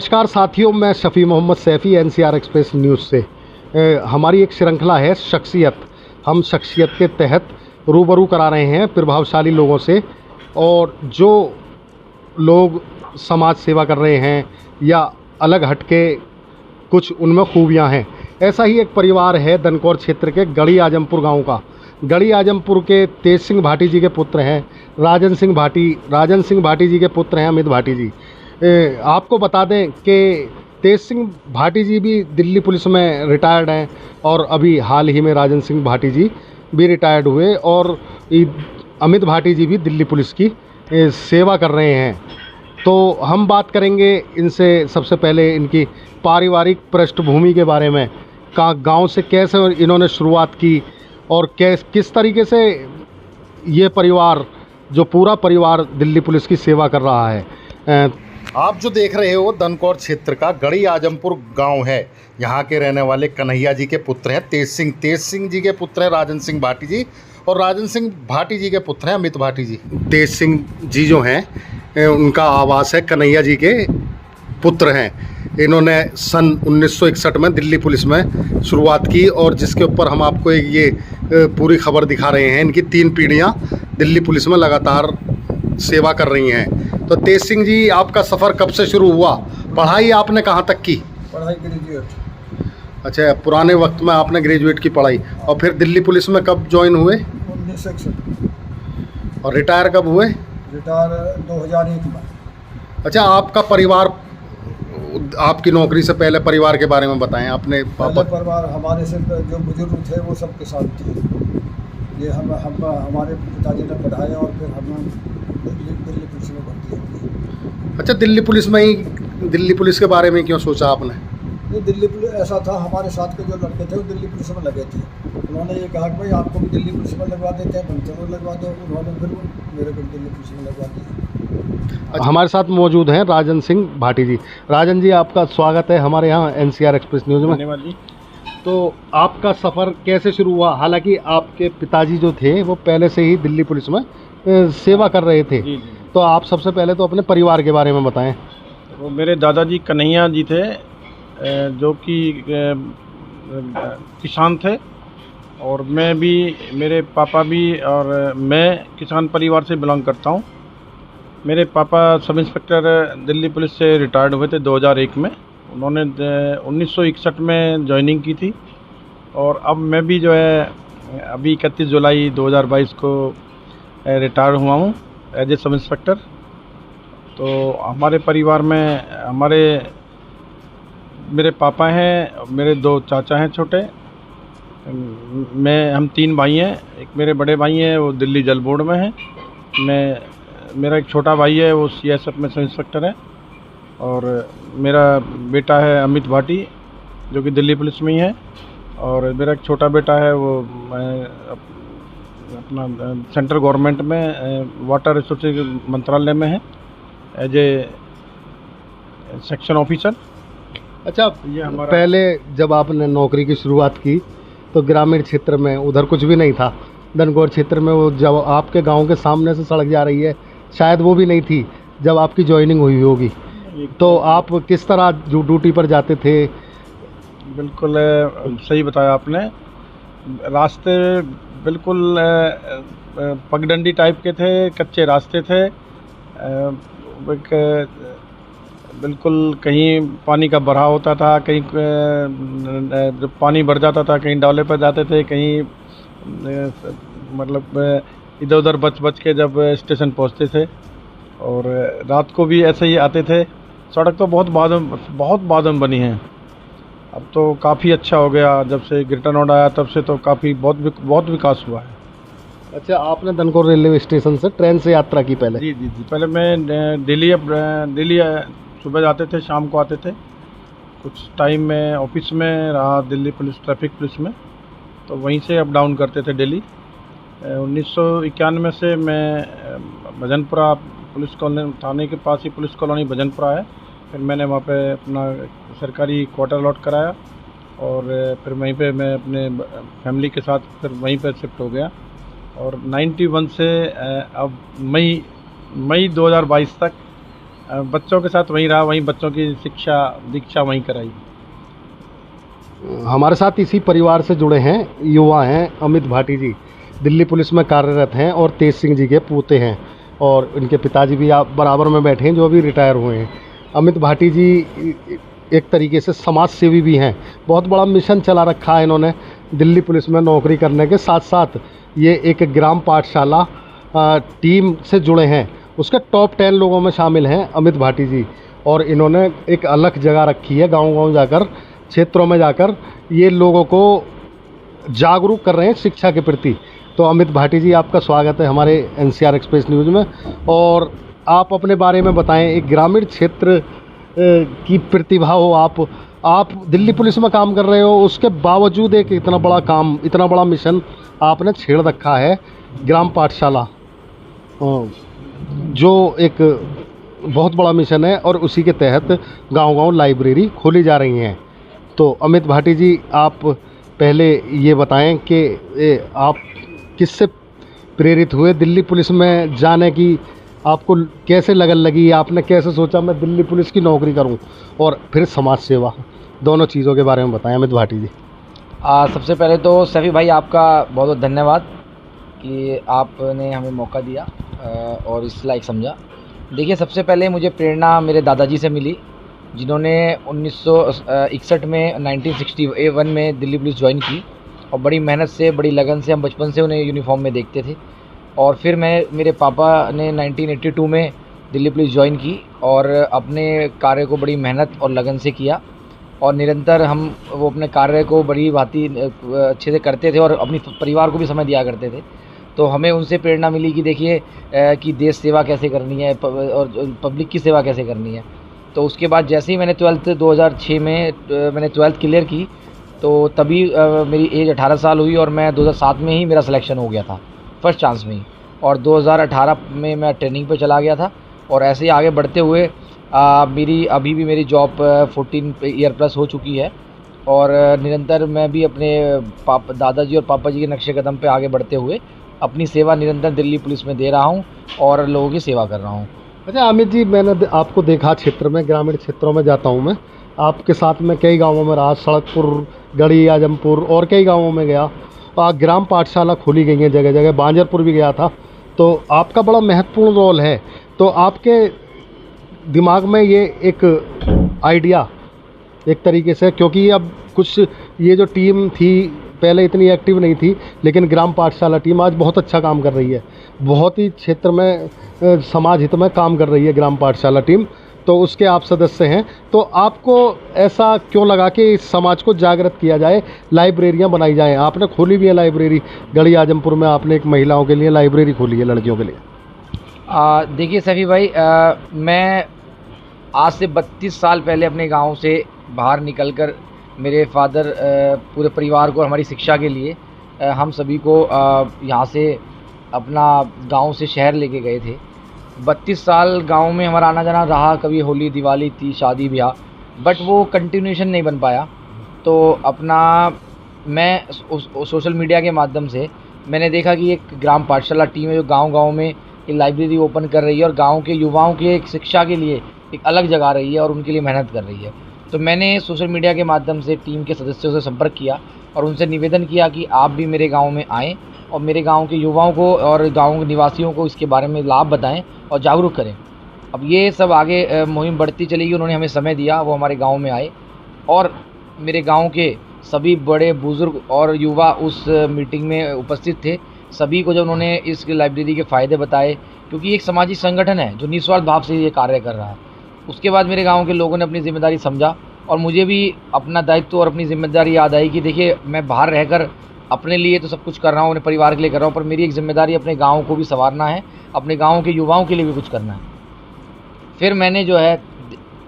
नमस्कार साथियों, मैं Shafi Mohammad Saifi NCR express news से। हमारी एक श्रृंखला है शख्सियत। हम शख्सियत के तहत रूबरू करा रहे हैं प्रभावशाली लोगों से, और जो लोग समाज सेवा कर रहे हैं या अलग हटके कुछ उनमें खूबियां हैं। ऐसा ही एक परिवार है दनकौर क्षेत्र के गढ़ी आजमपुर गांव का। गढ़ी आजमपुर के तेज सिंह भाटी जी के पुत्र हैं राजन सिंह भाटी जी के पुत्र हैं अमित भाटी जी। आपको बता दें कि तेज सिंह भाटी जी भी दिल्ली पुलिस में रिटायर्ड हैं, और अभी हाल ही में राजन सिंह भाटी जी भी रिटायर्ड हुए, और अमित भाटी जी भी दिल्ली पुलिस की सेवा कर रहे हैं। तो हम बात करेंगे इनसे सबसे पहले इनकी पारिवारिक पृष्ठभूमि के बारे में, गांव से कैसे इन्होंने शुरुआत की और किस तरीके से ये परिवार, जो पूरा परिवार दिल्ली पुलिस की सेवा कर रहा है। आप जो देख रहे हो दनकौर क्षेत्र का गढ़ी आजमपुर गांव है। यहाँ के रहने वाले कन्हैया जी के पुत्र हैं तेज सिंह जी के पुत्र हैं राजन सिंह भाटी जी, और राजन सिंह भाटी जी के पुत्र हैं अमित भाटी जी। तेज सिंह जी जो हैं उनका आवास है कन्हैया जी के पुत्र हैं। इन्होंने सन 1961 में दिल्ली पुलिस में शुरुआत की, और जिसके ऊपर हम आपको ये पूरी खबर दिखा रहे हैं। इनकी 3 पीढ़ियाँ दिल्ली पुलिस में लगातार सेवा कर रही हैं। तो तेज सिंह जी, आपका सफ़र कब से शुरू हुआ? पढ़ाई आपने कहाँ तक की? पढ़ाई ग्रेजुएट। अच्छा, पुराने वक्त में आपने ग्रेजुएट की पढ़ाई, और फिर दिल्ली पुलिस में कब ज्वाइन हुए? 1961। और रिटायर कब हुए? रिटायर 2001 में। अच्छा, आपका परिवार, आपकी नौकरी से पहले परिवार के बारे में बताएं। आपने परिवार हमारे से जो बुजुर्ग थे वो सब किसान थे। ये हमारे पिताजी ने पढ़ाया, और फिर हम दिल्ली पुलिस में भर्ती हो। अच्छा, दिल्ली पुलिस में ही, दिल्ली पुलिस के बारे में क्यों सोचा आपने? ये दिल्ली पुलिस ऐसा था, हमारे साथ के जो लड़के थे वो दिल्ली पुलिस में लगे थे। उन्होंने ये कहा कि भाई आपको भी दिल्ली पुलिस में लगवा देते हैं, बच्चों को लगवा दो। उन्होंने फिर मेरे को दिल्ली पुलिस में लगवा दिया। हमारे साथ मौजूद हैं राजन सिंह भाटी जी। राजन जी, आपका स्वागत है हमारे यहाँ एनसीआर एक्सप्रेस न्यूज़ में। धन्यवाद जी। तो आपका सफ़र कैसे शुरू हुआ? हालांकि आपके पिताजी जो थे वो पहले से ही दिल्ली पुलिस में सेवा कर रहे थे। जी। तो आप सबसे पहले तो अपने परिवार के बारे में बताएं। वो मेरे दादाजी कन्हैया जी थे, जो कि किसान थे, और मैं भी, मेरे पापा भी, और मैं किसान परिवार से बिलोंग करता हूँ। मेरे पापा सब इंस्पेक्टर दिल्ली पुलिस से रिटायर्ड हुए थे 2001 में। उन्होंने 1961 में ज्वाइनिंग की थी, और अब मैं भी जो है अभी 31 जुलाई 2022 को रिटायर हुआ हूँ एज ए सब इंस्पेक्टर। तो हमारे परिवार में मेरे पापा हैं, मेरे 2 चाचा हैं छोटे, हम 3 भाई हैं। एक मेरे बड़े भाई हैं, वो दिल्ली जल बोर्ड में हैं। मेरा एक छोटा भाई है, वो सीएसएफ में सब इंस्पेक्टर है, और मेरा बेटा है अमित भाटी, जो कि दिल्ली पुलिस में ही है। और मेरा एक छोटा बेटा है, वो अपना सेंट्रल गवर्नमेंट में वाटर रिसोर्सेज मंत्रालय में है एज ए सेक्शन ऑफिसर। अच्छा, ये हमारा पहले जब आपने नौकरी की शुरुआत की तो ग्रामीण क्षेत्र में उधर कुछ भी नहीं था। दनकौर क्षेत्र में वो जब आपके गांव के सामने से सड़क जा रही है, शायद वो भी नहीं थी जब आपकी ज्वाइनिंग हुई होगी। तो आप किस तरह ड्यूटी पर जाते थे? बिल्कुल सही बताया आपने। रास्ते बिल्कुल पगडंडी टाइप के थे, कच्चे रास्ते थे। बिल्कुल कहीं पानी का बहाव होता था, कहीं जब पानी भर जाता था कहीं डाले पर जाते थे, कहीं मतलब इधर उधर बच के जब स्टेशन पहुंचते थे। और रात को भी ऐसे ही आते थे। सड़क तो बहुत बाद में बनी है। अब तो काफ़ी अच्छा हो गया, जब से ग्रेटर नोएडा आया तब से तो काफ़ी बहुत विकास हुआ है। अच्छा, आपने दनकौर रेलवे स्टेशन से ट्रेन से यात्रा की पहले? जी। पहले मैं दिल्ली सुबह जाते थे, शाम को आते थे। कुछ टाइम में ऑफिस में रहा दिल्ली पुलिस ट्रैफिक पुलिस में, तो वहीं से अप डाउन करते थे डेली। 1991 से मैं भजनपुरा पुलिस कॉलोनी, थाने के पास ही पुलिस कॉलोनी भजनपुरा है। फिर मैंने वहाँ पे अपना सरकारी क्वार्टर अलॉट कराया, और फिर वहीं पे मैं अपने फैमिली के साथ फिर वहीं पे शिफ्ट हो गया। और 91 से अब मई 2022 तक बच्चों के साथ वहीं रहा, वहीं बच्चों की शिक्षा दीक्षा वहीं कराई। हमारे साथ इसी परिवार से जुड़े हैं युवा हैं अमित भाटी जी, दिल्ली पुलिस में कार्यरत हैं और तेज सिंह जी के पोते हैं, और इनके पिताजी भी आप बराबर में बैठे हैं जो अभी रिटायर हुए हैं। अमित भाटी जी एक तरीके से समाज सेवी भी हैं। बहुत बड़ा मिशन चला रखा है इन्होंने दिल्ली पुलिस में नौकरी करने के साथ साथ। ये एक ग्राम पाठशाला टीम से जुड़े हैं, उसके टॉप 10 लोगों में शामिल हैं अमित भाटी जी, और इन्होंने एक अलग जगह रखी है। गांव-गांव जाकर, क्षेत्रों में जाकर ये लोगों को जागरूक कर रहे हैं शिक्षा के प्रति। तो अमित भाटी जी, आपका स्वागत है हमारे एनसीआर एक्सप्रेस न्यूज़ में। और आप अपने बारे में बताएं, एक ग्रामीण क्षेत्र की प्रतिभा हो आप दिल्ली पुलिस में काम कर रहे हो, उसके बावजूद एक इतना बड़ा काम, इतना बड़ा मिशन आपने छेड़ रखा है, ग्राम पाठशाला, जो एक बहुत बड़ा मिशन है, और उसी के तहत गांव-गांव लाइब्रेरी खोली जा रही हैं। तो अमित भाटी जी, आप पहले ये बताएं कि आप किससे प्रेरित हुए दिल्ली पुलिस में जाने की, आपको कैसे लगन लगी, आपने कैसे सोचा मैं दिल्ली पुलिस की नौकरी करूं, और फिर समाज सेवा, दोनों चीज़ों के बारे में बताएं अमित भाटी जी। सबसे पहले तो सैफी भाई आपका बहुत बहुत धन्यवाद कि आपने हमें मौका दिया और इस लायक समझा। देखिए, सबसे पहले मुझे प्रेरणा मेरे दादाजी से मिली, जिन्होंने 1961 में 1961 में दिल्ली पुलिस ज्वाइन की, और बड़ी मेहनत से, बड़ी लगन से, हम बचपन से उन्हें यूनिफॉर्म में देखते थे। और फिर मेरे पापा ने 1982 में दिल्ली पुलिस ज्वाइन की, और अपने कार्य को बड़ी मेहनत और लगन से किया, और निरंतर वो अपने कार्य को बड़ी भांति अच्छे से करते थे, और अपनी परिवार को भी समय दिया करते थे। तो हमें उनसे प्रेरणा मिली कि देखिए कि देश सेवा कैसे करनी है और पब्लिक की सेवा कैसे करनी है। तो उसके बाद जैसे ही मैंने 2006 में मैंने 12th क्लियर की, तो तभी मेरी एज 18 साल हुई, और मैं 2007 में ही मेरा सिलेक्शन हो गया था, फर्स्ट चांस में ही। और 2018 में मैं ट्रेनिंग पे चला गया था, और ऐसे ही आगे बढ़ते हुए अभी भी मेरी जॉब 14 ईयर प्लस हो चुकी है, और निरंतर मैं भी अपने दादाजी और पापा जी के नक्शे कदम पे आगे बढ़ते हुए अपनी सेवा निरंतर दिल्ली पुलिस में दे रहा हूँ और लोगों की सेवा कर रहा हूँ। अच्छा अमित जी, मैंने आपको देखा क्षेत्र में, ग्रामीण क्षेत्रों में जाता हूँ मैं, आपके साथ में कई गांवों में रहा, सड़कपुर, गढ़ी, आजमपुर और कई गांवों में गया। ग्राम पाठशाला खोली गई हैं जगह जगह, बांजरपुर भी गया था। तो आपका बड़ा महत्वपूर्ण रोल है। तो आपके दिमाग में ये एक आइडिया एक तरीके से, क्योंकि अब कुछ ये जो टीम थी पहले इतनी एक्टिव नहीं थी, लेकिन ग्राम पाठशाला टीम आज बहुत अच्छा काम कर रही है, बहुत ही क्षेत्र में समाज हित में काम कर रही है ग्राम पाठशाला टीम। तो उसके आप सदस्य हैं, तो आपको ऐसा क्यों लगा कि इस समाज को जागृत किया जाए, लाइब्रेरियां बनाई जाएं? आपने खोली भी है लाइब्रेरी, गढ़ी आजमपुर में आपने एक महिलाओं के लिए लाइब्रेरी खोली है, लड़कियों के लिए। देखिए सैफी भाई, मैं आज से 32 साल पहले अपने गांव से बाहर निकलकर मेरे फादर पूरे परिवार को, हमारी शिक्षा के लिए हम सभी को यहाँ से अपना गांव से शहर लेके गए थे। 32 साल गांव में हमारा आना जाना रहा, कभी होली दिवाली थी, शादी ब्याह, बट वो कंटिन्यूएशन नहीं बन पाया। तो अपना मैं सोशल मीडिया के माध्यम से मैंने देखा कि एक ग्राम पाठशाला टीम है जो गांव-गांव में ये लाइब्रेरी ओपन कर रही है और गांव के युवाओं के एक शिक्षा के लिए एक अलग जगह रही है और उनके लिए मेहनत कर रही है। तो मैंने सोशल मीडिया के माध्यम से टीम के सदस्यों से संपर्क किया और उनसे निवेदन किया कि आप भी मेरे गांव में आएँ और मेरे गांव के युवाओं को और गांव के निवासियों को इसके बारे में लाभ बताएं और जागरूक करें। अब ये सब आगे मुहिम बढ़ती चलेगी। उन्होंने हमें समय दिया, वो हमारे गांव में आए और मेरे गांव के सभी बड़े बुज़ुर्ग और युवा उस मीटिंग में उपस्थित थे। सभी को जब उन्होंने इस लाइब्रेरी के फ़ायदे बताए, क्योंकि एक सामाजिक संगठन है जो निस्वार्थ भाव से ये कार्य कर रहा है, उसके बाद मेरे गाँव के लोगों ने अपनी ज़िम्मेदारी समझा और मुझे भी अपना दायित्व और अपनी ज़िम्मेदारी याद आई कि देखिए मैं बाहर रहकर अपने लिए तो सब कुछ कर रहा हूँ, अपने परिवार के लिए कर रहा हूँ, पर मेरी एक ज़िम्मेदारी अपने गाँव को भी संवारना है, अपने गाँव के युवाओं के लिए भी कुछ करना है। फिर मैंने जो है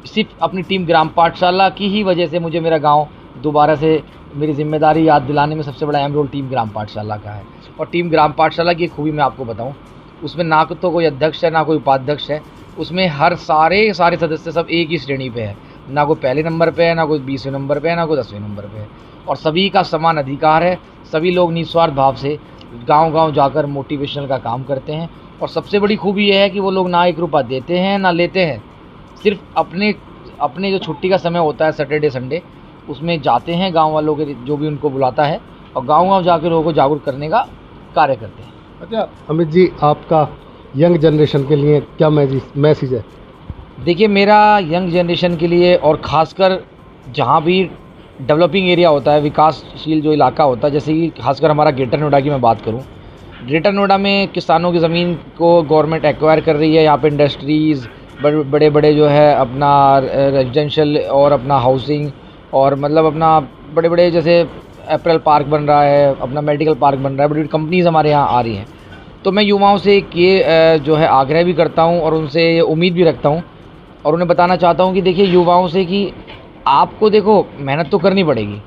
सिर्फ अपनी टीम ग्राम पाठशाला की ही वजह से मुझे मेरा गाँव दोबारा से मेरी ज़िम्मेदारी याद दिलाने में सबसे बड़ा अहम रोल टीम ग्राम पाठशाला का है। और टीम ग्राम पाठशाला की एक खूबी मैं आपको बताऊँ, उसमें ना तो कोई अध्यक्ष है ना कोई उपाध्यक्ष है, उसमें हर सारे सदस्य सब एक ही श्रेणी पे है, ना कोई पहले नंबर पे है, ना कोई 20वें नंबर पे है, ना कोई 10वें नंबर पे है, और सभी का समान अधिकार है। सभी लोग निस्वार्थ भाव से गांव-गांव जाकर मोटिवेशनल का काम करते हैं और सबसे बड़ी खूबी यह है कि वो लोग ना 1 रुपया देते हैं ना लेते हैं, सिर्फ अपने जो छुट्टी का समय होता है सैटरडे संडे, उसमें जाते हैं गांव वालों के जो भी उनको बुलाता है और गांव-गांव जाकर लोगों को जागरूक करने का कार्य करते हैं। अच्छा अमित जी, आपका यंग जनरेशन के लिए क्या मैसेज है? देखिए, मेरा यंग जनरेशन के लिए और ख़ासकर जहाँ भी डेवलपिंग एरिया होता है, विकासशील जो इलाका होता है, जैसे कि खासकर हमारा ग्रेटर नोएडा की मैं बात करूँ, ग्रेटर नोएडा में किसानों की ज़मीन को गवर्नमेंट एक्वायर कर रही है। यहाँ पे इंडस्ट्रीज़ बड़े बड़े जो है अपना रेजिडेंशियल और अपना हाउसिंग और मतलब अपना बड़े बड़े जैसे एप्पल पार्क बन रहा है, अपना मेडिकल पार्क बन रहा है, बड़ी बड़ी कंपनीज़ हमारे यहाँ आ रही हैं। तो मैं युवाओं से ये जो है आग्रह भी करता हूँ और उनसे ये उम्मीद भी रखता हूँ और उन्हें बताना चाहता हूँ कि देखिए युवाओं से कि आपको देखो मेहनत तो करनी पड़ेगी।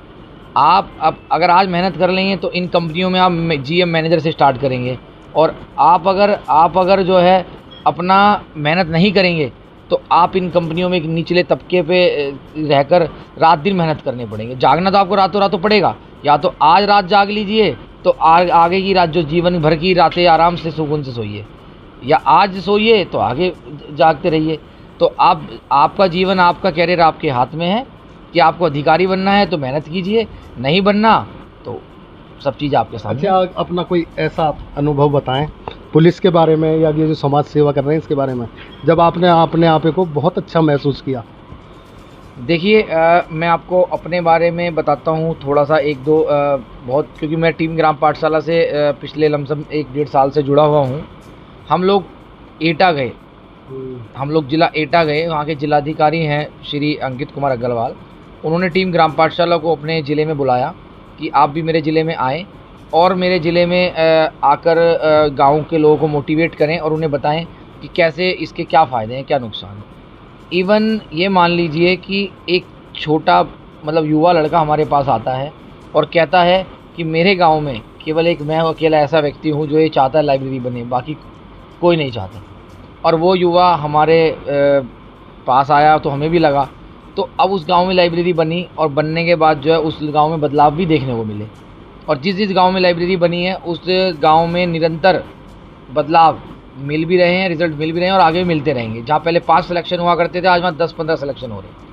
आप अब अगर आज मेहनत कर लेंगे तो इन कंपनियों में आप जीएम मैनेजर से स्टार्ट करेंगे और आप अगर जो है अपना मेहनत नहीं करेंगे तो आप इन कंपनियों में एक निचले तबके पे रहकर रात दिन मेहनत करने पड़ेंगे। जागना तो आपको रातों रातों पड़ेगा, या तो आज रात जाग लीजिए तो आगे की रात जो जीवन भर की रातें आराम से सुकून से सोइए, या आज सोइए तो आगे जागते रहिए। तो आपका जीवन, आपका कैरियर आपके हाथ में है कि आपको अधिकारी बनना है तो मेहनत कीजिए, नहीं बनना तो सब चीज़ आपके सामने। अच्छा, अपना कोई ऐसा अनुभव बताएं पुलिस के बारे में या ये जो समाज सेवा कर रहे हैं इसके बारे में, जब आपने अपने आप को बहुत अच्छा महसूस किया। देखिए, मैं आपको अपने बारे में बताता हूँ थोड़ा सा एक दो बहुत, क्योंकि मैं टीम ग्राम पाठशाला से पिछले लमसम 1-1.5 साल से जुड़ा हुआ हूँ। हम लोग एटा गए, हम लोग जिला एटा गए, वहाँ के जिलाधिकारी हैं श्री अंकित कुमार अग्रवाल। उन्होंने टीम ग्राम पाठशाला को अपने ज़िले में बुलाया कि आप भी मेरे ज़िले में आएँ और मेरे ज़िले में आकर गाँव के लोगों को मोटिवेट करें और उन्हें बताएं कि कैसे इसके क्या फ़ायदे हैं, क्या नुकसान है। इवन ये मान लीजिए कि एक छोटा मतलब युवा लड़का हमारे पास आता है और कहता है कि मेरे गाँव में केवल एक मैं अकेला ऐसा व्यक्ति हूँ जो ये चाहता है लाइब्रेरी बने, बाकी कोई नहीं चाहता। और वो युवा हमारे पास आया तो हमें भी लगा, तो अब उस गांव में लाइब्रेरी बनी और बनने के बाद जो है उस गांव में बदलाव भी देखने को मिले। और जिस गांव में लाइब्रेरी बनी है उस गांव में निरंतर बदलाव मिल भी रहे हैं, रिजल्ट मिल भी रहे हैं और आगे भी मिलते रहेंगे। जहाँ पहले 5 सिलेक्शन हुआ करते थे, आज वहाँ 10-15 सिलेक्शन हो रहे हैं।